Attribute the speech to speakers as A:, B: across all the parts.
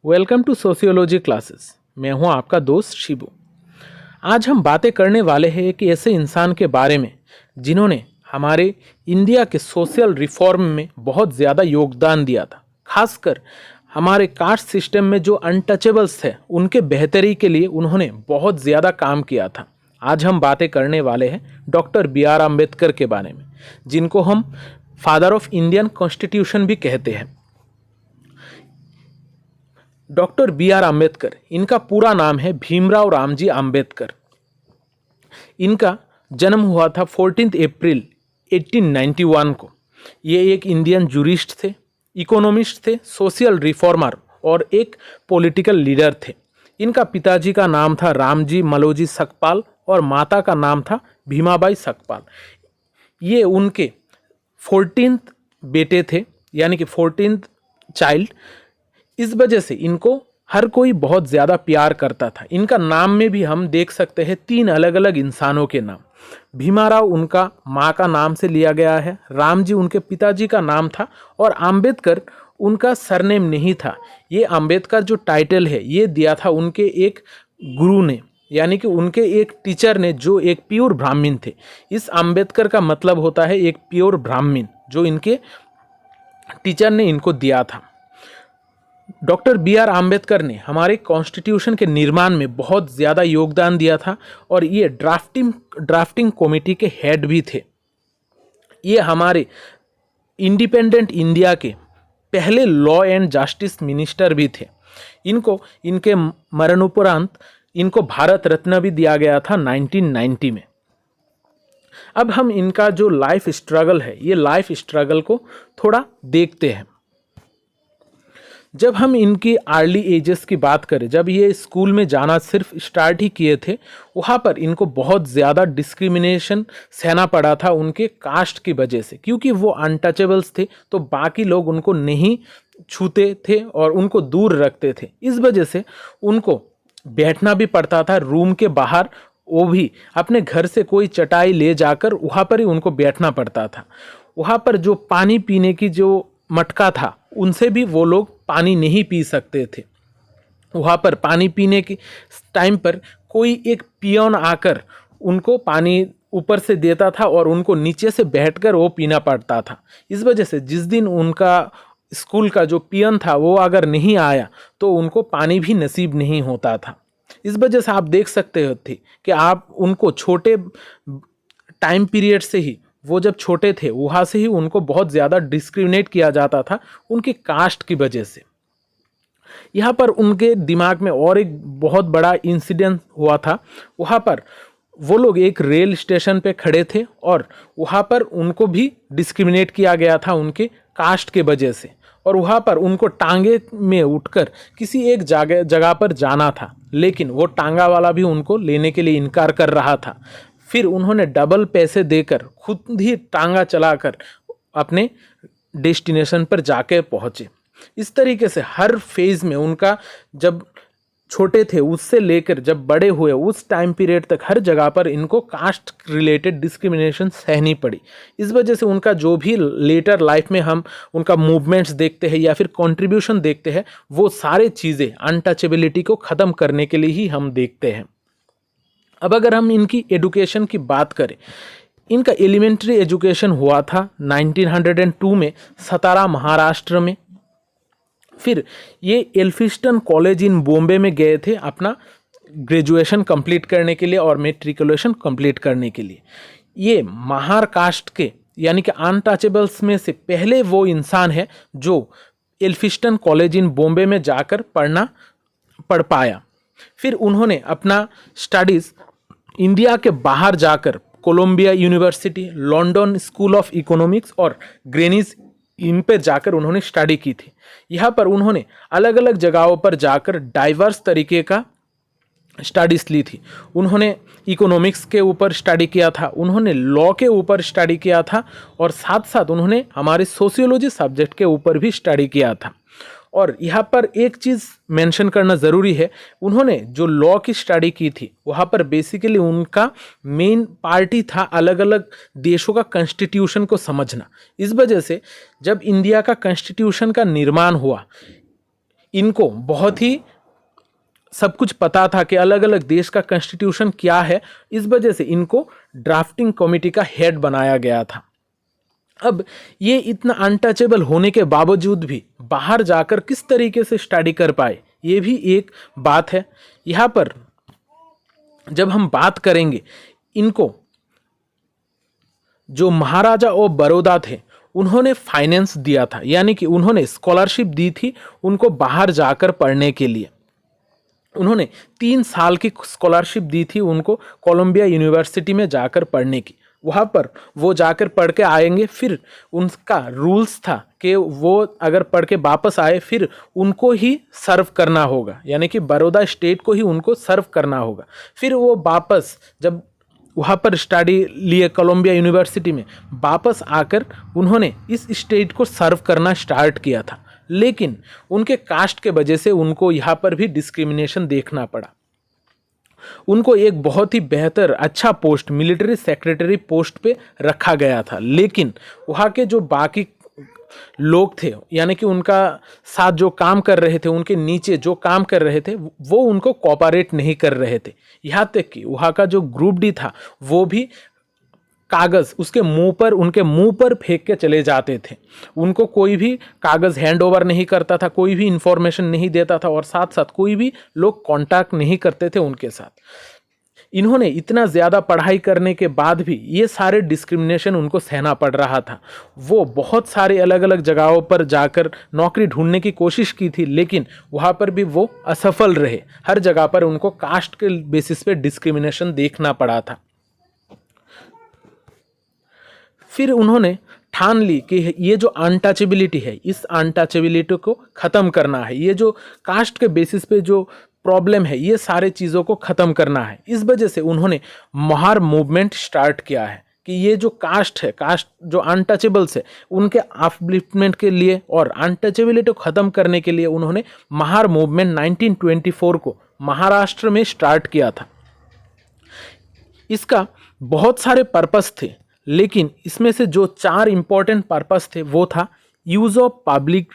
A: Welcome to sociology classes. मैं हूं आपका दोस्त शिबू। आज हम बातें करने वाले हैं एक ऐसे इंसान के बारे में जिन्होंने हमारे इंडिया के सोशल रिफॉर्म में बहुत ज़्यादा योगदान दिया था। खासकर हमारे कास्ट सिस्टम में जो अनटचेबल्स थे उनके बेहतरी के लिए उन्होंने बहुत ज़्यादा काम किया था। आज हम बातें करने वाले हैं डॉक्टर बी आर अम्बेडकर के बारे में, जिनको हम फादर ऑफ इंडियन कॉन्स्टिट्यूशन भी कहते हैं। डॉक्टर बी आर अम्बेडकर, इनका पूरा नाम है भीमराव रामजी अम्बेडकर। इनका जन्म हुआ था 14 अप्रैल 1891 को। ये एक इंडियन जूरिस्ट थे, इकोनॉमिस्ट थे, सोशल रिफॉर्मर और एक पॉलिटिकल लीडर थे। इनका पिताजी का नाम था रामजी मलोजी सकपाल और माता का नाम था भीमाबाई सकपाल। ये उनके 14th बेटे थे, यानी कि 14th चाइल्ड। इस वजह से इनको हर कोई बहुत ज़्यादा प्यार करता था। इनका नाम में भी हम देख सकते हैं 3 अलग अलग इंसानों के नाम। भीमाराव उनका माँ का नाम से लिया गया है, राम जी उनके पिताजी का नाम था और अम्बेडकर उनका सरनेम नहीं था। ये अम्बेडकर जो टाइटल है ये दिया था उनके एक गुरु ने, यानी कि उनके एक टीचर ने जो एक प्योर ब्राह्मण थे। इस अम्बेडकर का मतलब होता है एक प्योर ब्राह्मण, जो इनके टीचर ने इनको दिया था। डॉक्टर बी आर अम्बेडकर ने हमारे कॉन्स्टिट्यूशन के निर्माण में बहुत ज़्यादा योगदान दिया था और ये ड्राफ्टिंग कमेटी के हेड भी थे। ये हमारे इंडिपेंडेंट इंडिया के पहले लॉ एंड जस्टिस मिनिस्टर भी थे। इनको इनके मरणोपरांत इनको भारत रत्न भी दिया गया था 1990 में। अब हम इनका जो लाइफ स्ट्रगल है, ये लाइफ स्ट्रगल को थोड़ा देखते हैं। जब हम इनकी अर्ली एजेस की बात करें, जब ये स्कूल में जाना सिर्फ स्टार्ट ही किए थे, वहाँ पर इनको बहुत ज़्यादा डिस्क्रिमिनेशन सहना पड़ा था उनके कास्ट की वजह से, क्योंकि वो अनटचेबल्स थे तो बाकी लोग उनको नहीं छूते थे और उनको दूर रखते थे। इस वजह से उनको बैठना भी पड़ता था रूम के बाहर, वो भी अपने घर से कोई चटाई ले जाकर वहाँ पर ही उनको बैठना पड़ता था। वहाँ पर जो पानी पीने की जो मटका था उनसे भी वो लोग पानी नहीं पी सकते थे। वहाँ पर पानी पीने के टाइम पर कोई एक पियोन आकर उनको पानी ऊपर से देता था और उनको नीचे से बैठकर वो पीना पड़ता था। इस वजह से जिस दिन उनका स्कूल का जो पियन था वो अगर नहीं आया तो उनको पानी भी नसीब नहीं होता था। इस वजह से आप देख सकते थे कि आप उनको छोटे टाइम पीरियड से ही, वो जब छोटे थे वहाँ से ही उनको बहुत ज़्यादा डिस्क्रिमिनेट किया जाता था उनकी कास्ट की वजह से। यहाँ पर उनके दिमाग में और एक बहुत बड़ा इंसिडेंट हुआ था। वहाँ पर वो लोग एक रेल स्टेशन पे खड़े थे और वहाँ पर उनको भी डिस्क्रिमिनेट किया गया था उनके कास्ट के वजह से, और वहाँ पर उनको टांगे में उठकर किसी एक जगह पर जाना था, लेकिन वो टांगा वाला भी उनको लेने के लिए इनकार कर रहा था। फिर उन्होंने डबल पैसे देकर खुद ही टांगा चलाकर अपने डेस्टिनेशन पर जाके पहुँचे। इस तरीके से हर फेज़ में उनका, जब छोटे थे उससे लेकर जब बड़े हुए उस टाइम पीरियड तक हर जगह पर इनको कास्ट रिलेटेड डिस्क्रिमिनेशन सहनी पड़ी। इस वजह से उनका जो भी लेटर लाइफ में हम उनका मूवमेंट्स देखते हैं या फिर कंट्रीब्यूशन देखते हैं, वो सारे चीज़ें अनटचेबिलिटी को ख़त्म करने के लिए ही हम देखते हैं। अब अगर हम इनकी एजुकेशन की बात करें, इनका एलिमेंट्री एजुकेशन हुआ था 1902 में सतारा, महाराष्ट्र में। फिर ये एल्फिस्टन कॉलेज इन बॉम्बे में गए थे अपना ग्रेजुएशन कंप्लीट करने के लिए और मेट्रिकुलेशन कंप्लीट करने के लिए। ये महार कास्ट के, यानी कि अनटचेबल्स में से पहले वो इंसान है जो एल्फिस्टन कॉलेज इन बॉम्बे में जाकर पढ़ पाया। फिर उन्होंने अपना स्टडीज़ इंडिया के बाहर जाकर Columbia university, London school of economics और ग्रेनिज, इन पे जाकर उन्होंने स्टडी की थी। यहाँ पर उन्होंने अलग अलग जगहों पर जाकर डाइवर्स तरीके का स्टडीज़ ली थी। उन्होंने इकोनॉमिक्स के ऊपर स्टडी किया था, उन्होंने लॉ के ऊपर स्टडी किया था और साथ साथ उन्होंने हमारे सोशियोलॉजी सब्जेक्ट के ऊपर भी स्टडी किया था। और यहाँ पर एक चीज़ मेंशन करना ज़रूरी है, उन्होंने जो लॉ की स्टडी की थी वहाँ पर बेसिकली उनका मेन पार्टी था अलग अलग देशों का कॉन्स्टिट्यूशन को समझना। इस वजह से जब इंडिया का कॉन्स्टिट्यूशन का निर्माण हुआ, इनको बहुत ही सब कुछ पता था कि अलग अलग देश का कॉन्स्टिट्यूशन क्या है, इस वजह से इनको ड्राफ्टिंग कमेटी का हेड बनाया गया था। अब ये इतना अनटचेबल होने के बावजूद भी बाहर जाकर किस तरीके से स्टडी कर पाए, ये भी एक बात है। यहाँ पर जब हम बात करेंगे, इनको जो महाराजा ऑफ बड़ौदा थे उन्होंने फाइनेंस दिया था, यानी कि उन्होंने स्कॉलरशिप दी थी उनको बाहर जाकर पढ़ने के लिए। उन्होंने 3 साल की स्कॉलरशिप दी थी उनको कोलंबिया यूनिवर्सिटी में जाकर पढ़ने की। वहाँ पर वो जाकर पढ़ के आएंगे, फिर उनका रूल्स था कि वो अगर पढ़ के वापस आए फिर उनको ही सर्व करना होगा, यानी कि बड़ौदा स्टेट को ही उनको सर्व करना होगा। फिर वो वापस जब वहाँ पर स्टडी लिए कोलंबिया यूनिवर्सिटी में, वापस आकर उन्होंने इस स्टेट को सर्व करना स्टार्ट किया था। लेकिन उनके कास्ट के वजह से उनको यहाँ पर भी डिस्क्रिमिनेशन देखना पड़ा। उनको एक बहुत ही बेहतर अच्छा पोस्ट, मिलिट्री सेक्रेटरी पोस्ट पे रखा गया था, लेकिन वहाँ के जो बाकी लोग थे, यानी कि उनका साथ जो काम कर रहे थे, उनके नीचे जो काम कर रहे थे, वो उनको कोऑपरेट नहीं कर रहे थे। यहाँ तक कि वहाँ का जो ग्रुप डी था वो भी कागज़ उसके मुंह पर, उनके मुंह पर फेंक के चले जाते थे। उनको कोई भी कागज़ हैंड ओवर नहीं करता था, कोई भी इंफॉर्मेशन नहीं देता था, और साथ साथ कोई भी लोग कांटेक्ट नहीं करते थे उनके साथ। इन्होंने इतना ज़्यादा पढ़ाई करने के बाद भी ये सारे डिस्क्रिमिनेशन उनको सहना पड़ रहा था। वो बहुत सारे अलग अलग जगहों पर जाकर नौकरी ढूंढने की कोशिश की थी, लेकिन वहाँ पर भी वो असफल रहे। हर जगह पर उनको कास्ट के बेसिस पे डिस्क्रिमिनेशन देखना पड़ा था। फिर उन्होंने ठान ली कि ये जो अनटचेबिलिटी है, इस अनटचेबिलिटी को ख़त्म करना है। ये जो कास्ट के बेसिस पे जो प्रॉब्लम है, ये सारे चीज़ों को ख़त्म करना है। इस वजह से उन्होंने महार मूवमेंट स्टार्ट किया है कि ये जो कास्ट है, कास्ट जो अनटचेबल्स है, उनके अपलिफ्टमेंट के लिए और अनटचेबिलिटी को ख़त्म करने के लिए उन्होंने महार मूवमेंट 1924 को महाराष्ट्र में स्टार्ट किया था। इसका बहुत सारे पर्पस थे, लेकिन इसमें से जो 4 इंपॉर्टेंट पर्पस थे वो था use of public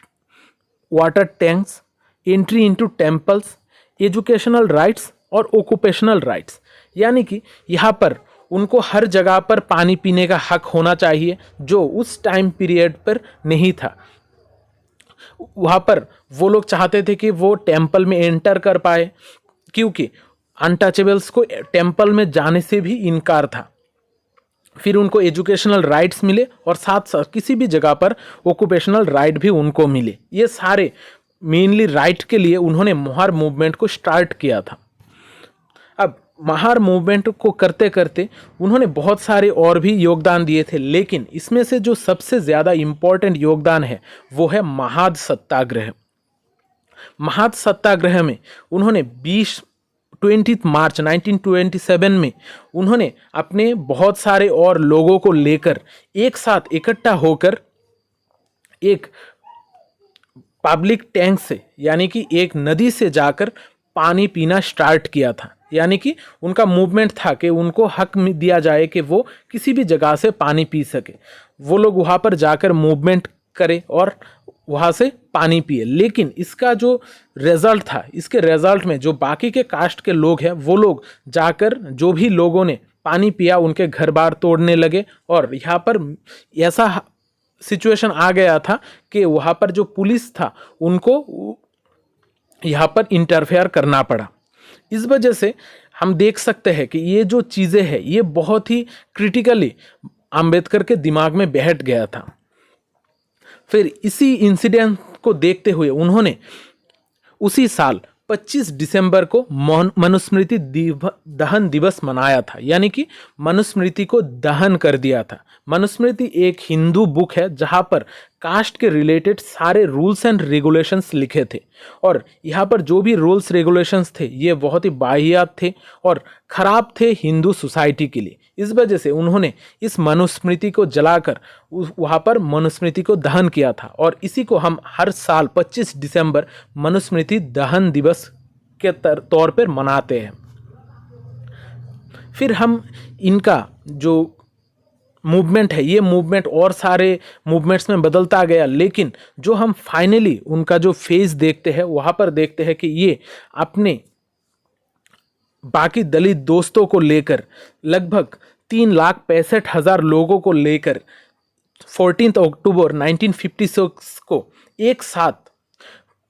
A: water tanks, entry into temples, educational rights और ऑक्यूपेशनल राइट्स। यानी कि यहाँ पर उनको हर जगह पर पानी पीने का हक होना चाहिए, जो उस टाइम पीरियड पर नहीं था। वहाँ पर वो लोग चाहते थे कि वो टेम्पल में एंटर कर पाए, क्योंकि अनटचेबल्स को टेम्पल में जाने से भी इनकार था। फिर उनको एजुकेशनल राइट्स मिले और साथ साथ किसी भी जगह पर ऑक्यूपेशनल राइट भी उनको मिले। ये सारे मेनली राइट के लिए उन्होंने महार मूवमेंट को स्टार्ट किया था। अब महार मूवमेंट को करते करते उन्होंने बहुत सारे और भी योगदान दिए थे, लेकिन इसमें से जो सबसे ज़्यादा इम्पोर्टेंट योगदान है वो है महाद सत्याग्रह। महाद सत्याग्रह में उन्होंने 20 मार्च 1927 में उन्होंने अपने बहुत सारे और लोगों को लेकर एक साथ इकट्ठा होकर एक पब्लिक टैंक से, यानी कि एक नदी से जाकर पानी पीना स्टार्ट किया था। यानी कि उनका मूवमेंट था कि उनको हक दिया जाए कि वो किसी भी जगह से पानी पी सके। वो लोग वहाँ पर जाकर मूवमेंट करे और वहाँ से पानी पिए। लेकिन इसका जो रिजल्ट था, इसके रिजल्ट में जो बाकी के कास्ट के लोग हैं वो लोग जाकर जो भी लोगों ने पानी पिया उनके घर बार तोड़ने लगे, और यहाँ पर ऐसा सिचुएशन आ गया था कि वहाँ पर जो पुलिस था उनको यहाँ पर इंटरफेयर करना पड़ा। इस वजह से हम देख सकते हैं कि ये जो चीज़ें हैं ये बहुत ही क्रिटिकली अंबेडकर के दिमाग में बैठ गया था। फिर इसी इंसिडेंट को देखते हुए उन्होंने उसी साल 25 दिसंबर को मनुस्मृति दहन दिवस मनाया था, यानी कि मनुस्मृति को दहन कर दिया था। मनुस्मृति एक हिंदू बुक है जहाँ पर कास्ट के रिलेटेड सारे रूल्स एंड रेगुलेशंस लिखे थे, और यहाँ पर जो भी रूल्स रेगुलेशंस थे ये बहुत ही वाहियात थे और ख़राब थे हिंदू सोसाइटी के लिए। इस वजह से उन्होंने इस मनुस्मृति को जलाकर वहाँ पर मनुस्मृति को दहन किया था, और इसी को हम हर साल 25 दिसंबर मनुस्मृति दहन दिवस के तौर पर मनाते हैं। फिर हम इनका जो मूवमेंट है, ये मूवमेंट और सारे मूवमेंट्स में बदलता गया, लेकिन जो हम फाइनली उनका जो फेज देखते हैं वहाँ पर देखते हैं कि ये अपने बाकी दलित दोस्तों को लेकर लगभग 3,65,000 लोगों को लेकर 14 अक्टूबर 1956 को एक साथ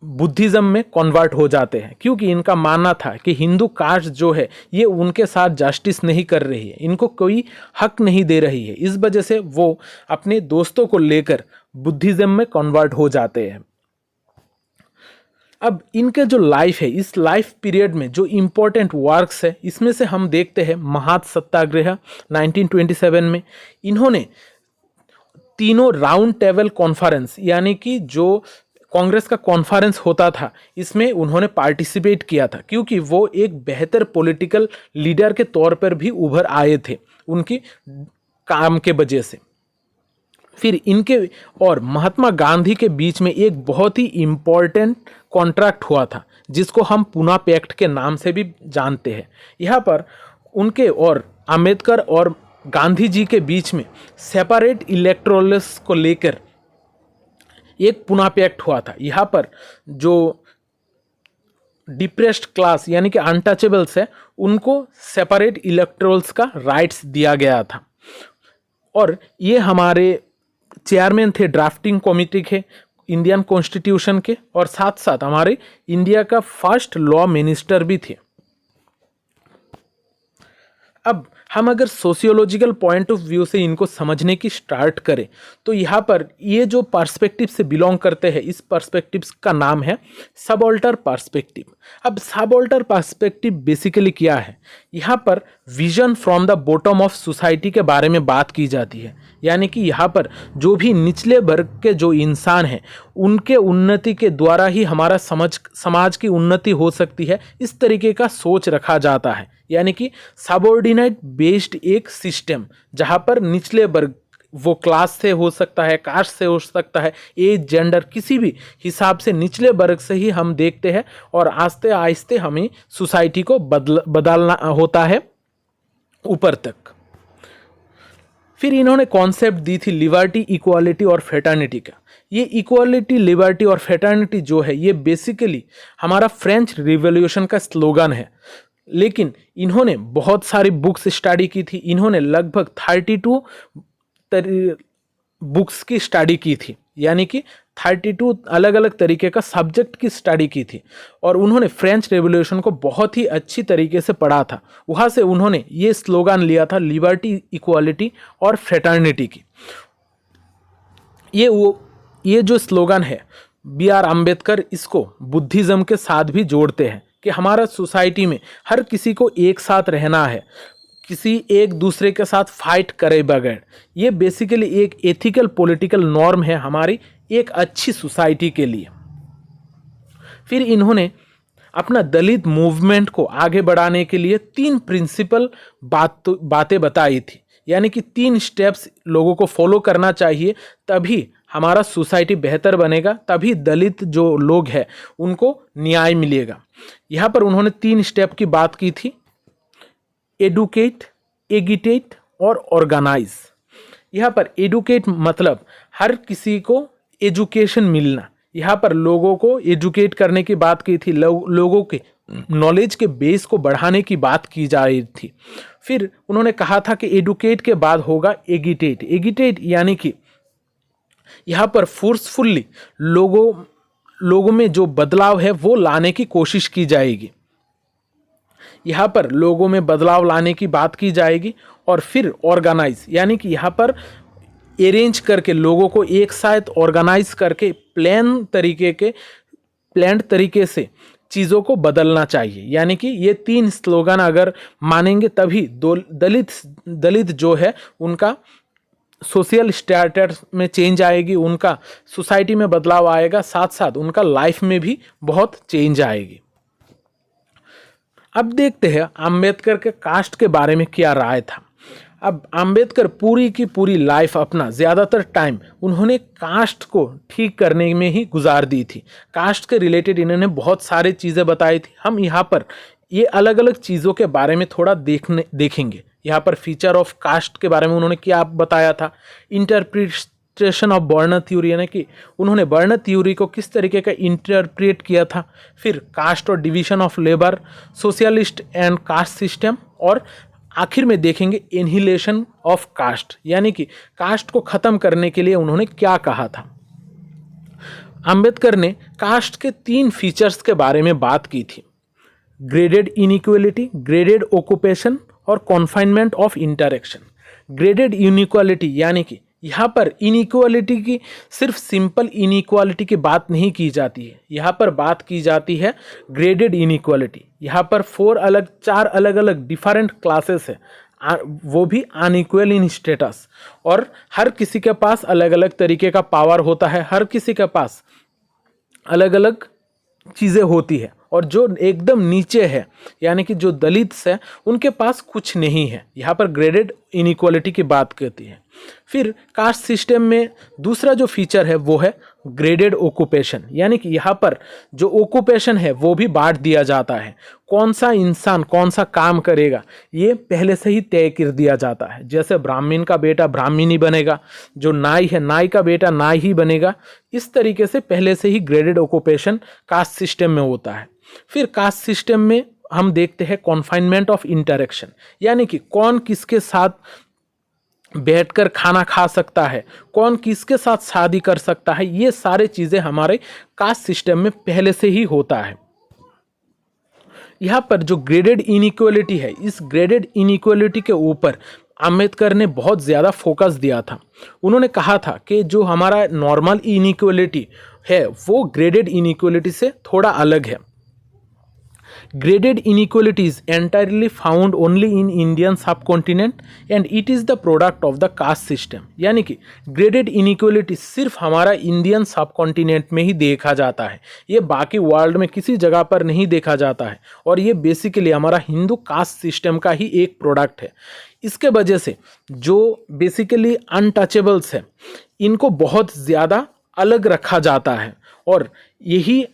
A: बुद्धिज्म में कन्वर्ट हो जाते हैं, क्योंकि इनका मानना था कि हिंदू कास्ट जो है ये उनके साथ जस्टिस नहीं कर रही है, इनको कोई हक नहीं दे रही है। इस वजह से वो अपने दोस्तों को लेकर बुद्धिज्म में कन्वर्ट हो जाते हैं। अब इनके जो लाइफ है, इस लाइफ पीरियड में जो इम्पोर्टेंट वर्क्स है, इसमें से हम देखते हैं महाद सत्याग्रह 1927 में इन्होंने तीनों राउंड टेबल कॉन्फ्रेंस, यानी कि जो कांग्रेस का कॉन्फ्रेंस होता था, इसमें उन्होंने पार्टिसिपेट किया था, क्योंकि वो एक बेहतर पॉलिटिकल लीडर के तौर पर भी उभर आए थे उनकी काम के वजह से। फिर इनके और महात्मा गांधी के बीच में एक बहुत ही इम्पोर्टेंट कॉन्ट्रैक्ट हुआ था, जिसको हम पूना पैक्ट के नाम से भी जानते हैं। यहाँ पर उनके और अंबेडकर और गांधी जी के बीच में सेपरेट इलेक्टोरल्स को लेकर एक पूना पैक्ट हुआ था। यहाँ पर जो डिप्रेस्ड क्लास यानी कि अनटचेबल्स है, उनको सेपरेट इलेक्टोरल्स का राइट्स दिया गया था। और ये हमारे चेयरमैन थे ड्राफ्टिंग कमेटी के इंडियन कॉन्स्टिट्यूशन के, और साथ साथ हमारे इंडिया का फर्स्ट लॉ मिनिस्टर भी थे। अब हम अगर सोशियोलॉजिकल पॉइंट ऑफ व्यू से इनको समझने की स्टार्ट करें तो यहाँ पर ये जो पर्सपेक्टिव से बिलोंग करते हैं, इस पर्सपेक्टिव का नाम है सबऑल्टर पर्सपेक्टिव। अब सबऑल्टर पर्सपेक्टिव बेसिकली क्या है? यहाँ पर vision from the bottom of society के बारे में बात की जाती है, यानी कि यहाँ पर जो भी निचले वर्ग के जो इंसान हैं उनके उन्नति के द्वारा ही हमारा समाज की उन्नति हो सकती है, इस तरीके का सोच रखा जाता है। यानी कि सबऑर्डिनेट बेस्ड एक सिस्टम, जहाँ पर निचले वर्ग, वो क्लास से हो सकता है, कास्ट से हो सकता है, एज, जेंडर, किसी भी हिसाब से निचले वर्ग से ही हम देखते हैं, और आस्ते आहिस्ते हमें सोसाइटी को बदलना होता है ऊपर तक। फिर इन्होंने कॉन्सेप्ट दी थी लिबर्टी, इक्वालिटी और फ्रेटर्निटी का। ये इक्वालिटी, लिबर्टी और फ्रेटर्निटी जो है ये बेसिकली हमारा फ्रेंच रिवॉल्यूशन का स्लोगन है, लेकिन इन्होंने बहुत सारी बुक्स स्टडी की थी। इन्होंने लगभग 32 बुक्स की स्टडी की थी, यानी कि 32 अलग अलग तरीके का सब्जेक्ट की स्टडी की थी, और उन्होंने फ्रेंच रेवोल्यूशन को बहुत ही अच्छी तरीके से पढ़ा था। वहाँ से उन्होंने ये स्लोगन लिया था लिबर्टी, इक्वालिटी और फ्रेटर्निटी की। ये जो स्लोगन है बी आर अम्बेडकर इसको बुद्धिज़्म के साथ भी जोड़ते हैं कि हमारा सोसाइटी में हर किसी को एक साथ रहना है, किसी एक दूसरे के साथ फाइट करे बगैर। ये बेसिकली एक एथिकल पॉलिटिकल नॉर्म है हमारी एक अच्छी सोसाइटी के लिए। फिर इन्होंने अपना दलित मूवमेंट को आगे बढ़ाने के लिए 3 प्रिंसिपल बातें बताई थी, यानी कि 3 स्टेप्स लोगों को फॉलो करना चाहिए, तभी हमारा सोसाइटी बेहतर बनेगा, तभी दलित जो लोग हैं उनको न्याय मिलेगा। यहाँ पर उन्होंने 3 स्टेप की बात की थी, एडुकेट, एगिटेट और ऑर्गेनाइज। यहाँ पर एडुकेट मतलब हर किसी को एजुकेशन मिलना, यहाँ पर लोगों को एजुकेट करने की बात की थी, लोगों के नॉलेज के बेस को बढ़ाने की बात की जा रही थी। फिर उन्होंने कहा था कि एडुकेट के बाद होगा एगिटेट। एगिटेट यानी कि यहाँ पर फोर्सफुल्ली लोगों में जो बदलाव है वो लाने की कोशिश की जाएगी। यहाँ पर लोगों में बदलाव लाने की बात की जाएगी। और फिर ऑर्गेनाइज, यानी कि यहाँ पर अरेंज करके लोगों को एक साथ ऑर्गेनाइज करके प्लान तरीके से चीज़ों को बदलना चाहिए। यानी कि ये 3 स्लोगन अगर मानेंगे तभी दलित जो है उनका सोशल स्टेटस में चेंज आएगी, उनका सोसाइटी में बदलाव आएगा, साथ साथ उनका लाइफ में भी बहुत चेंज आएगी। अब देखते हैं अंबेडकर के कास्ट के बारे में क्या राय था। अब अंबेडकर पूरी की पूरी लाइफ अपना ज़्यादातर टाइम उन्होंने कास्ट को ठीक करने में ही गुजार दी थी। कास्ट के रिलेटेड इन्होंने बहुत सारी चीज़ें बताई थी। हम यहाँ पर ये अलग अलग चीज़ों के बारे में थोड़ा देखेंगे। यहाँ पर फीचर ऑफ कास्ट के बारे में उन्होंने क्या बताया था, इंटरप्रिटेशन ऑफ वर्ण थ्योरी, यानी कि उन्होंने वर्ण थ्योरी को किस तरीके का इंटरप्रेट किया था, फिर कास्ट और division of labour, socialist and caste system, और आखिर में देखेंगे एनहिलेशन ऑफ कास्ट, यानी कि कास्ट को ख़त्म करने के लिए उन्होंने क्या कहा था। अंबेडकर ने कास्ट के 3 फीचर्स के बारे में बात की थी, ग्रेडेड इनइक्वालिटी, ग्रेडेड ऑक्यूपेशन और confinement of interaction. Graded inequality यानी कि यहाँ पर इनइक्वालिटी की सिर्फ सिंपल इनइक्वालिटी की बात नहीं की जाती है, यहाँ पर बात की जाती है ग्रेडेड इनइक्वालिटी। यहाँ पर 4 अलग अलग डिफरेंट क्लासेस है, वो भी अनइक्वल इन स्टेटस, और हर किसी के पास अलग अलग तरीके का पावर होता है, हर किसी के पास अलग अलग चीज़ें होती है, और जो एकदम नीचे है यानी कि जो दलित है उनके पास कुछ नहीं है। यहाँ पर ग्रेडेड इनइक्वालिटी की बात करती है। फिर कास्ट सिस्टम में दूसरा जो फीचर है वो है ग्रेडेड ऑक्यूपेशन, यानी कि यहाँ पर जो ऑक्यूपेशन है वो भी बांट दिया जाता है, कौन सा इंसान कौन सा काम करेगा ये पहले से ही तय कर दिया जाता है। जैसे ब्राह्मण का बेटा ब्राह्मण ही बनेगा, जो नाई है नाई का बेटा नाई ही बनेगा, इस तरीके से पहले से ही ग्रेडेड ऑक्यूपेशन कास्ट सिस्टम में होता है। फिर कास्ट सिस्टम में हम देखते हैं कॉन्फाइनमेंट ऑफ इंटरेक्शन, यानी कि कौन किसके साथ बैठकर खाना खा सकता है, कौन किसके साथ शादी कर सकता है, ये सारे चीज़ें हमारे कास्ट सिस्टम में पहले से ही होता है। यहाँ पर जो ग्रेडेड इनइक्वालिटी है, इस ग्रेडेड इनइक्वालिटी के ऊपर अंबेडकर ने बहुत ज़्यादा फोकस दिया था। उन्होंने कहा था कि जो हमारा नॉर्मल इनइक्वालिटी है वो ग्रेडेड इनइक्वालिटी से थोड़ा अलग है। Graded inequality is entirely found only in Indian subcontinent and it is the product of the caste system। यानी कि ग्रेडेड इनइक्वालिटी सिर्फ हमारा इंडियन सबकॉन्टिनेंट में ही देखा जाता है, ये बाकी वर्ल्ड में किसी जगह पर नहीं देखा जाता है, और ये बेसिकली हमारा हिंदू कास्ट सिस्टम का ही एक प्रोडक्ट है। इसके वजह से जो बेसिकली अनटचेबल्स है इनको बहुत ज़्यादा अलग रखा जाता है, और यही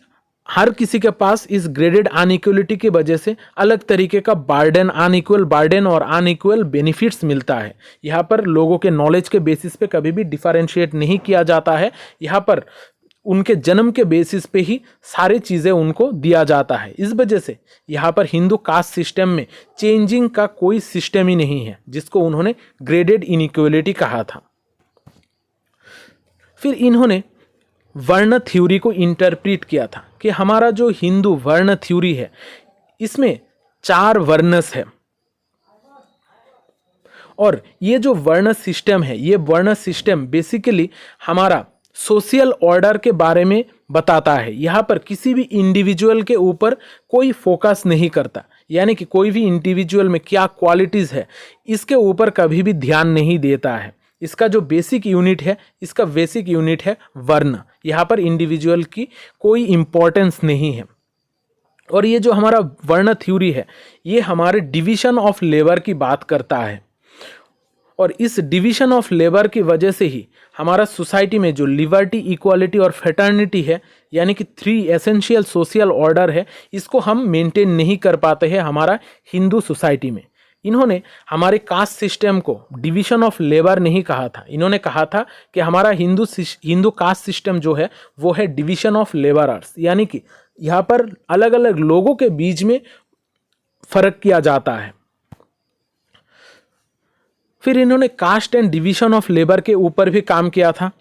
A: हर किसी के पास इस ग्रेडेड अनइक्वलिटी की वजह से अलग तरीके का बर्डन, अनइक्वल बर्डन और अनइक्वल बेनिफिट्स मिलता है। यहाँ पर लोगों के नॉलेज के बेसिस पे कभी भी डिफरेंशिएट नहीं किया जाता है, यहाँ पर उनके जन्म के बेसिस पे ही सारी चीज़ें उनको दिया जाता है। इस वजह से यहाँ पर हिंदू कास्ट सिस्टम में चेंजिंग का कोई सिस्टम ही नहीं है, जिसको उन्होंने ग्रेडेड इनइक्वलिटी कहा था। फिर इन्होंने वर्ण थ्योरी को इंटरप्रेट किया था कि हमारा जो हिंदू वर्ण थ्योरी है इसमें 4 वर्णस है, और ये जो वर्ण सिस्टम है ये वर्ण सिस्टम बेसिकली हमारा सोशल ऑर्डर के बारे में बताता है। यहाँ पर किसी भी इंडिविजुअल के ऊपर कोई फोकस नहीं करता, यानी कि कोई भी इंडिविजुअल में क्या क्वालिटीज़ है इसके ऊपर कभी भी ध्यान नहीं देता है। इसका जो बेसिक यूनिट है, इसका बेसिक यूनिट है वर्ण। यहाँ पर इंडिविजुअल की कोई इम्पोर्टेंस नहीं है। और ये जो हमारा वर्ण थ्योरी है ये हमारे डिवीज़न ऑफ लेबर की बात करता है, और इस डिवीज़न ऑफ लेबर की वजह से ही हमारा सोसाइटी में जो लिबर्टी, इक्वालिटी और फ्रेटर्निटी है, यानी कि 3 एसेंशियल सोशल ऑर्डर है, इसको हम मेंटेन नहीं कर पाते हैं हमारा हिंदू सोसाइटी में। इन्होंने हमारे कास्ट सिस्टम को डिवीज़न ऑफ लेबर नहीं कहा था, इन्होंने कहा था कि हमारा हिंदू कास्ट सिस्टम जो है वो है डिवीज़न ऑफ लेबरर्स, यानी कि यहाँ पर अलग अलग लोगों के बीच में फर्क किया जाता है। फिर इन्होंने caste and division of labour के ऊपर भी काम किया था,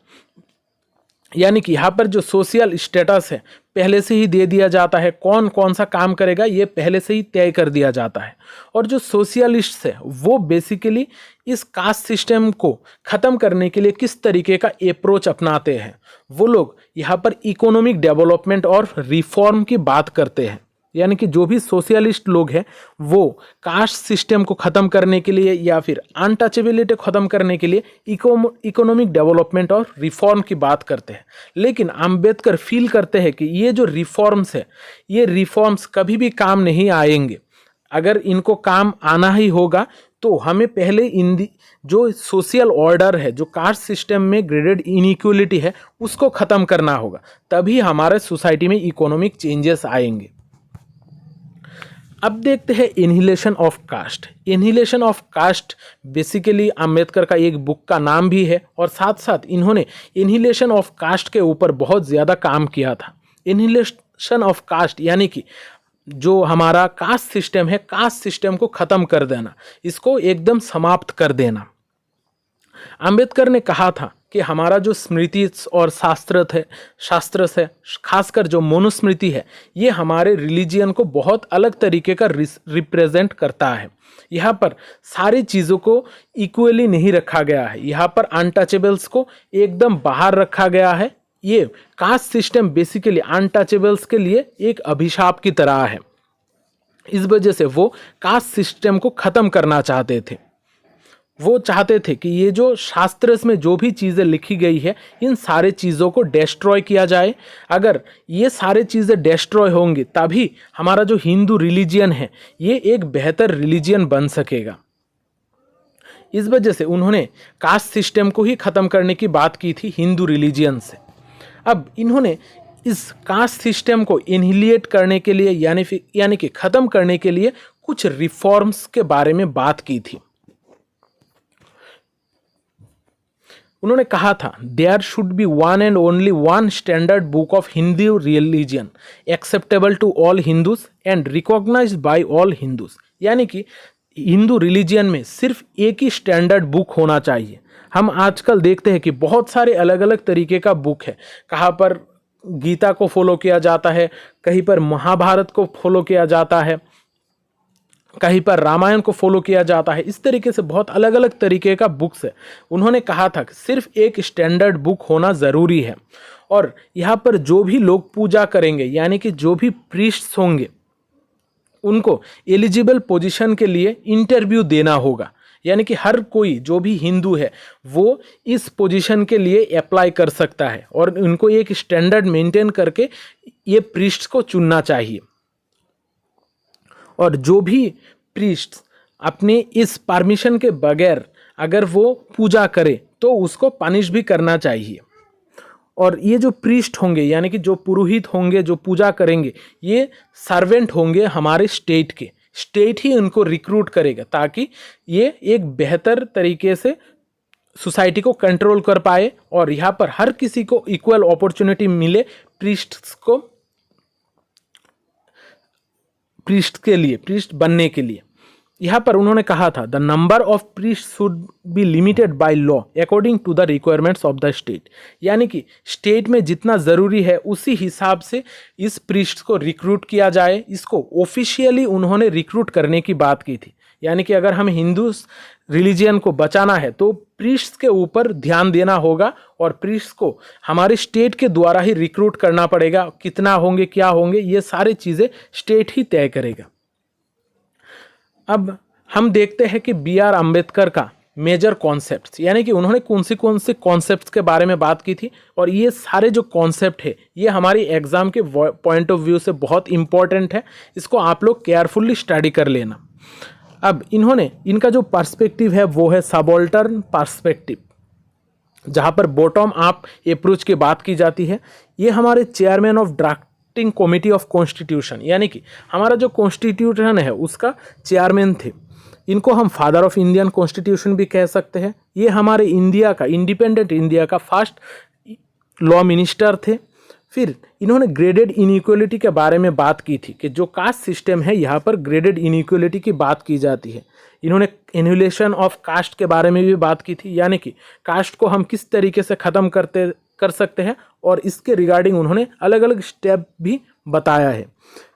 A: यानी कि यहाँ पर जो सोशल स्टेटस है पहले से ही दे दिया जाता है, कौन कौन सा काम करेगा ये पहले से ही तय कर दिया जाता है। और जो सोशलिस्ट है वो बेसिकली इस कास्ट सिस्टम को ख़त्म करने के लिए किस तरीके का अप्रोच अपनाते हैं, वो लोग यहाँ पर इकोनॉमिक डेवलपमेंट और रिफॉर्म की बात करते हैं। यानी कि जो भी सोशलिस्ट लोग हैं वो कास्ट सिस्टम को ख़त्म करने के लिए या फिर अनटचेबिलिटी ख़त्म करने के लिए इकोनॉमिक डेवलपमेंट और रिफॉर्म की बात करते हैं। लेकिन अंबेडकर फील करते हैं कि ये जो रिफॉर्म्स है ये रिफॉर्म्स कभी भी काम नहीं आएंगे। अगर इनको काम आना ही होगा तो हमें पहले जो सोशल ऑर्डर है, जो कास्ट सिस्टम में ग्रेडेड इनइक्वालिटी है, उसको ख़त्म करना होगा, तभी हमारे सोसाइटी में इकोनॉमिक चेंजेस आएंगे। अब देखते हैं annihilation of caste. Annihilation of caste basically Ambedkar का एक बुक का नाम भी है और साथ साथ इन्होंने इनहिलेशन ऑफ कास्ट के ऊपर बहुत ज़्यादा काम किया था। इनहिलेशन ऑफ कास्ट यानी कि जो हमारा कास्ट सिस्टम है, कास्ट सिस्टम को ख़त्म कर देना, इसको एकदम समाप्त कर देना। अंबेडकर ने कहा था कि हमारा जो स्मृति और शास्त्र है, खासकर जो मनुस्मृति है, ये हमारे रिलीजियन को बहुत अलग तरीके का रिप्रेजेंट करता है। यहाँ पर सारी चीज़ों को इक्वली नहीं रखा गया है, यहाँ पर अनटचेबल्स को एकदम बाहर रखा गया है। ये कास्ट सिस्टम बेसिकली अनटचेबल्स के लिए एक अभिशाप की तरह है। इस वजह से वो कास्ट सिस्टम को ख़त्म करना चाहते थे। वो चाहते थे कि ये जो शास्त्र में जो भी चीज़ें लिखी गई है, इन सारे चीज़ों को डिस्ट्रॉय किया जाए। अगर ये सारे चीज़ें डिस्ट्रॉय होंगी तभी हमारा जो हिंदू रिलीजियन है ये एक बेहतर रिलीजियन बन सकेगा। इस वजह से उन्होंने कास्ट सिस्टम को ही ख़त्म करने की बात की थी हिंदू रिलीजियन से। अब इन्होंने इस कास्ट सिस्टम को इनहिलेट करने के लिए यानी कि ख़त्म करने के लिए कुछ रिफॉर्म्स के बारे में बात की थी। उन्होंने कहा था there should be one and only one standard book of Hindu religion acceptable to all Hindus and recognised by all Hindus. यानी कि हिंदू रिलीजियन में सिर्फ एक ही स्टैंडर्ड बुक होना चाहिए। हम आजकल देखते हैं कि बहुत सारे अलग अलग तरीके का बुक है। कहाँ पर गीता को फॉलो किया जाता है, कहीं पर महाभारत को फॉलो किया जाता है, कहीं पर रामायण को फॉलो किया जाता है। इस तरीके से बहुत अलग अलग तरीके का बुक्स है। उन्होंने कहा था कि सिर्फ एक स्टैंडर्ड बुक होना ज़रूरी है और यहाँ पर जो भी लोग पूजा करेंगे यानी कि जो भी प्रीस्ट्स होंगे उनको एलिजिबल पोजीशन के लिए इंटरव्यू देना होगा। यानी कि हर कोई जो भी हिंदू है वो इस पोजीशन के लिए अप्लाई कर सकता है और उनको एक स्टैंडर्ड मेंटेन करके ये प्रीस्ट्स को चुनना चाहिए। और जो भी प्रीस्ट अपने इस परमिशन के बगैर अगर वो पूजा करे तो उसको पनिश भी करना चाहिए। और ये जो प्रीस्ट होंगे यानी कि जो पुरोहित होंगे जो पूजा करेंगे ये सर्वेंट होंगे हमारे स्टेट के। स्टेट ही उनको रिक्रूट करेगा ताकि ये एक बेहतर तरीके से सोसाइटी को कंट्रोल कर पाए और यहाँ पर हर किसी को इक्वल अपॉर्चुनिटी मिले प्रीस्ट बनने के लिए। यहाँ पर उन्होंने कहा था the number of priest should be limited by law according to the requirements of the state. यानी कि स्टेट में जितना ज़रूरी है उसी हिसाब से इस प्रीस्ट को रिक्रूट किया जाए। इसको ऑफिशियली उन्होंने रिक्रूट करने की बात की थी। यानी कि अगर हमें हिंदू रिलीजियन को बचाना है तो प्रीस्ट के ऊपर ध्यान देना होगा और प्रीस्ट को हमारे स्टेट के द्वारा ही रिक्रूट करना पड़ेगा। कितना होंगे क्या होंगे ये सारी चीज़ें स्टेट ही तय करेगा। अब हम देखते हैं कि बी आर अम्बेडकर का मेजर कॉन्सेप्ट्स यानी कि उन्होंने कौन से कॉन्सेप्ट्स के बारे में बात की थी और ये सारे जो कॉन्सेप्ट है ये हमारी एग्ज़ाम के पॉइंट ऑफ व्यू से बहुत इंपॉर्टेंट है। इसको आप लोग केयरफुल्ली स्टडी कर लेना। अब इनका जो पर्सपेक्टिव है वो है सबॉल्टर्न पर्सपेक्टिव, जहाँ पर बॉटम अप अप्रोच की बात की जाती है। ये हमारे chairman of drafting committee of constitution यानी कि हमारा जो कॉन्स्टिट्यूशन है उसका चेयरमैन थे। इनको हम फादर ऑफ इंडियन कॉन्स्टिट्यूशन भी कह सकते हैं। ये हमारे इंडिया का इंडिपेंडेंट इंडिया का फर्स्ट लॉ मिनिस्टर थे। फिर इन्होंने ग्रेडेड इनइक्वलिटी के बारे में बात की थी कि जो कास्ट सिस्टम है यहाँ पर ग्रेडेड इनइक्वलिटी की बात की जाती है। इन्होंने एनिहिलेशन ऑफ कास्ट के बारे में भी बात की थी यानी कि कास्ट को हम किस तरीके से ख़त्म कर सकते हैं और इसके रिगार्डिंग उन्होंने अलग अलग स्टेप भी बताया है।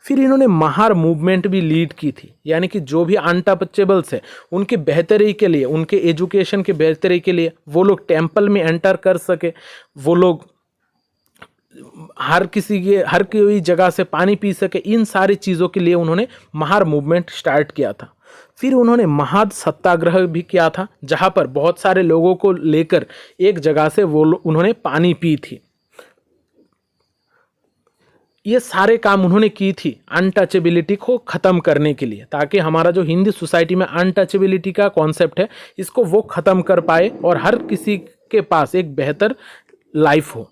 A: फिर इन्होंने महार मूवमेंट भी लीड की थी यानी कि जो भी अनटचेबल्स है उनके बेहतरी के लिए, उनके एजुकेशन के बेहतरी के लिए वो लोग टेम्पल में एंटर कर सके, वो लोग हर कोई जगह से पानी पी सके। इन सारी चीज़ों के लिए उन्होंने महार मूवमेंट स्टार्ट किया था। फिर उन्होंने महाद सत्याग्रह भी किया था जहाँ पर बहुत सारे लोगों को लेकर एक जगह से उन्होंने पानी पी थी। ये सारे काम उन्होंने की थी अनटचेबिलिटी को ख़त्म करने के लिए, ताकि हमारा जो हिंदी सोसाइटी में अनटचेबिलिटी का कॉन्सेप्ट है इसको वो ख़त्म कर पाए और हर किसी के पास एक बेहतर लाइफ हो।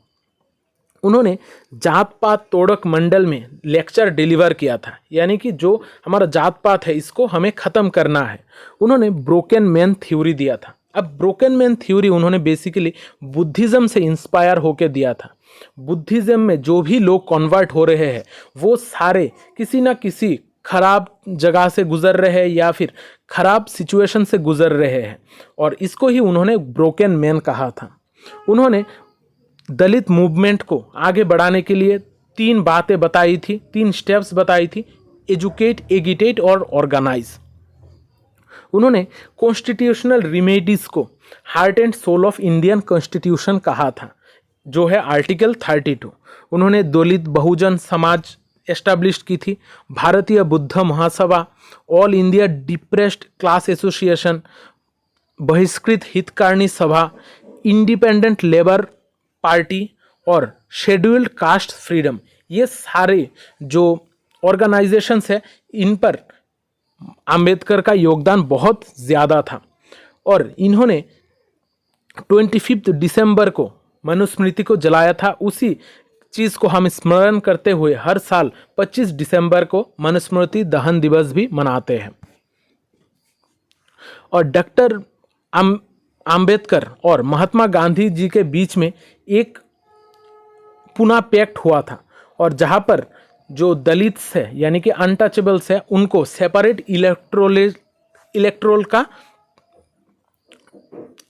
A: उन्होंने जात पात तोड़क मंडल में लेक्चर डिलीवर किया था, यानी कि जो हमारा जात पात है इसको हमें ख़त्म करना है। उन्होंने ब्रोकन मैन थ्योरी दिया था। अब ब्रोकन मैन थ्योरी उन्होंने बेसिकली बुद्धिज़्म से इंस्पायर होकर दिया था। बुद्धिज़्म में जो भी लोग कन्वर्ट हो रहे हैं वो सारे किसी ना किसी खराब जगह से गुजर रहे हैं या फिर खराब सिचुएशन से गुजर रहे हैं, और इसको ही उन्होंने ब्रोकन मैन कहा था। उन्होंने दलित मूवमेंट को आगे बढ़ाने के लिए 3 बातें बताई थी, 3 स्टेप्स बताई थी: एजुकेट, एगिटेट और ऑर्गेनाइज। उन्होंने कॉन्स्टिट्यूशनल रिमेडीज को heart and soul of Indian constitution कहा था, जो है आर्टिकल 32। उन्होंने दलित बहुजन समाज एस्टैब्लिश की थी, Bharatiya Buddha Mahasabha, all India depressed class association, Bahishkrit Hitakarini Sabha, independent labour party और शेड्यूल्ड कास्ट फ्रीडम। ये सारे जो ऑर्गेनाइजेशंस है इन पर अंबेडकर का योगदान बहुत ज़्यादा था, और इन्होंने 25 दिसंबर को मनुस्मृति को जलाया था। उसी चीज़ को हम स्मरण करते हुए हर साल 25 दिसंबर को मनुस्मृति दहन दिवस भी मनाते हैं। और डॉक्टर अंबेडकर और महात्मा गांधी जी के बीच में एक पुनः पैक्ट हुआ था, और जहाँ पर जो दलित्स है यानी कि अनटचेबल्स है उनको सेपरेट इलेक्ट्रोल का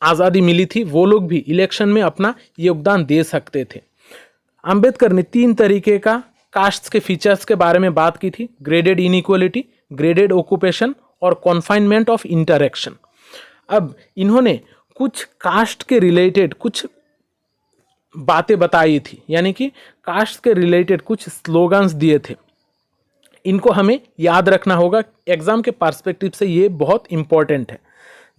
A: आज़ादी मिली थी, वो लोग भी इलेक्शन में अपना योगदान दे सकते थे। अंबेडकर ने 3 तरीके का कास्ट के फीचर्स के बारे में बात की थी: ग्रेडेड इनइक्वालिटी, ग्रेडेड ऑक्यूपेशन और कॉन्फाइनमेंट ऑफ इंटरेक्शन। अब इन्होंने कुछ कास्ट के रिलेटेड कुछ बातें बताई थी, यानी कि कास्ट के रिलेटेड कुछ स्लोगन्स दिए थे। इनको हमें याद रखना होगा, एग्जाम के पर्सपेक्टिव से ये बहुत इंपॉर्टेंट है।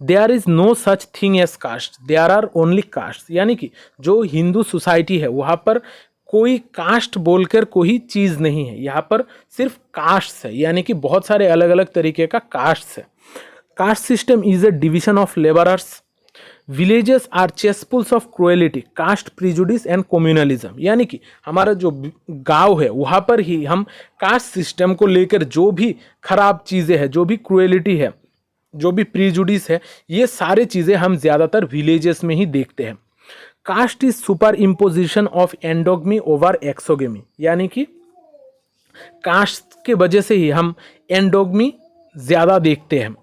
A: There is no such thing as caste, there are only caste, यानी कि जो हिंदू सोसाइटी है वहाँ पर कोई कास्ट बोलकर कोई चीज़ नहीं है, यहाँ पर सिर्फ कास्ट है, यानी कि बहुत सारे अलग अलग तरीके का कास्ट है। Caste system is a division of labourers, villages are cesspools of cruelty, caste prejudice and communalism, यानी कि हमारा जो गांव है वहाँ पर ही हम कास्ट सिस्टम को लेकर जो भी खराब चीज़ें हैं, जो भी क्रुएलिटी है, जो भी प्रिजुडिस है, ये सारे चीज़ें हम ज़्यादातर विलेजेस में ही देखते हैं। Caste is superimposition of endogamy over exogamy, यानी कि कास्ट के वजह से ही हम एंडोगमी ज़्यादा देखते हैं।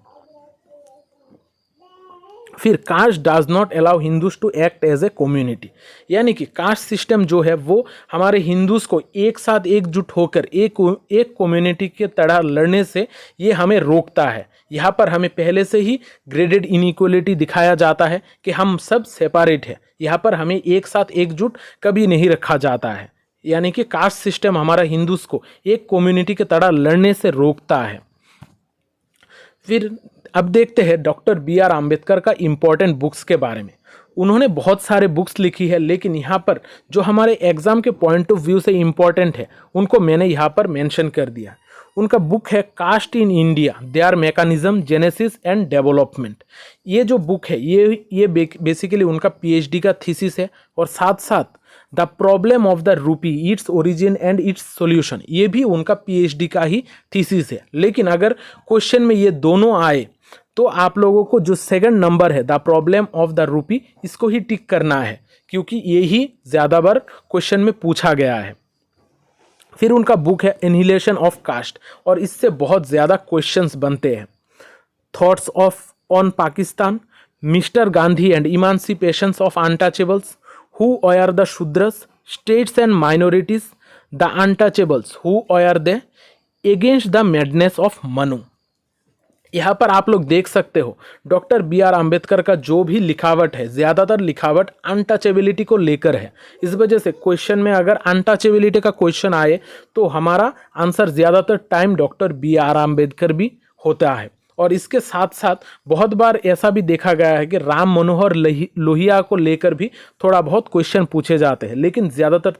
A: फिर caste does not allow Hindus to act as a community, यानी कि कास्ट सिस्टम जो है वो हमारे हिंदूज को एक साथ एकजुट होकर एक कम्युनिटी के तरह लड़ने से ये हमें रोकता है। यहाँ पर हमें पहले से ही ग्रेडेड इनइक्वालिटी दिखाया जाता है कि हम सब सेपरेट है, यहाँ पर हमें एक साथ एकजुट कभी नहीं रखा जाता है, यानी कि कास्ट सिस्टम हमारा हिंदूज को एक कम्युनिटी के तरह लड़ने से रोकता है। फिर अब देखते हैं डॉक्टर बी आर अम्बेडकर का इम्पोर्टेंट बुक्स के बारे में। उन्होंने बहुत सारे बुक्स लिखी है, लेकिन यहाँ पर जो हमारे एग्जाम के पॉइंट ऑफ व्यू से इम्पोर्टेंट है उनको मैंने यहाँ पर मेंशन कर दिया। उनका बुक है caste in India, their mechanism, genesis and development. ये जो बुक है ये बेसिकली उनका पीएचडी का थीसिस है, और साथ साथ the problem of the rupee, its origin and it's solution, ये भी उनका पीएचडी का ही थीसिस है। लेकिन अगर क्वेश्चन में ये दोनों आए तो आप लोगों को जो सेकंड नंबर है the problem of the rupee, इसको ही टिक करना है, क्योंकि ये ही ज़्यादा बार क्वेश्चन में पूछा गया है। फिर उनका बुक है एनिहिलेशन ऑफ कास्ट, और इससे बहुत ज़्यादा क्वेश्चंस बनते हैं। Thoughts of on Pakistan, mister Gandhi and emancipations of untouchables, who are the Shudras, states and minorities, the untouchables, who are they, against the madness of Manu. यहाँ पर आप लोग देख सकते हो डॉक्टर बी आर अम्बेडकर का जो भी लिखावट है, ज़्यादातर लिखावट अनटचेबिलिटी को लेकर है। इस वजह से क्वेश्चन में अगर अनटचेबिलिटी का क्वेश्चन आए तो हमारा आंसर ज़्यादातर time doctor B R Ambedkar भी होता है। और इसके साथ साथ बहुत बार ऐसा भी देखा गया है कि राम मनोहर लोहिया को लेकर भी थोड़ा बहुत क्वेश्चन पूछे जाते हैं, लेकिन ज़्यादातर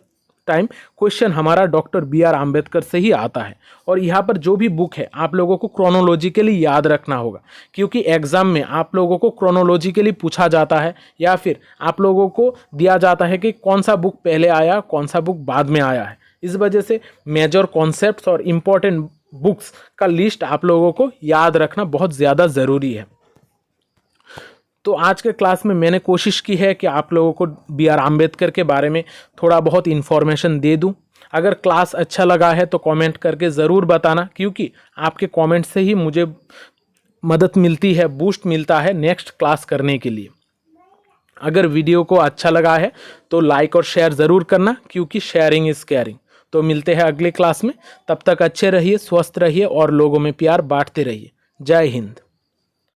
A: टाइम क्वेश्चन हमारा डॉक्टर बी आर आम्बेडकर से ही आता है। और यहाँ पर जो भी बुक है आप लोगों को क्रोनोलॉजिकली याद रखना होगा, क्योंकि एग्जाम में आप लोगों को क्रोनोलॉजिकली पूछा जाता है या फिर आप लोगों को दिया जाता है कि कौन सा बुक पहले आया कौन सा बुक बाद में आया है। इस वजह से मेजर कॉन्सेप्ट्स और इम्पॉर्टेंट बुक्स का लिस्ट आप लोगों को याद रखना बहुत ज़्यादा ज़रूरी है। तो आज के क्लास में मैंने कोशिश की है कि आप लोगों को बी आर आम्बेडकर के बारे में थोड़ा बहुत इन्फॉर्मेशन दे दूं। अगर क्लास अच्छा लगा है तो कमेंट करके ज़रूर बताना, क्योंकि आपके कमेंट से ही मुझे मदद मिलती है, बूस्ट मिलता है नेक्स्ट क्लास करने के लिए। अगर वीडियो को अच्छा लगा है तो लाइक और शेयर ज़रूर करना, क्योंकि शेयरिंग इज़ केयरिंग। तो मिलते हैं अगले क्लास में, तब तक अच्छे रहिए, स्वस्थ रहिए और लोगों में प्यार बांटते रहिए। जय हिंद।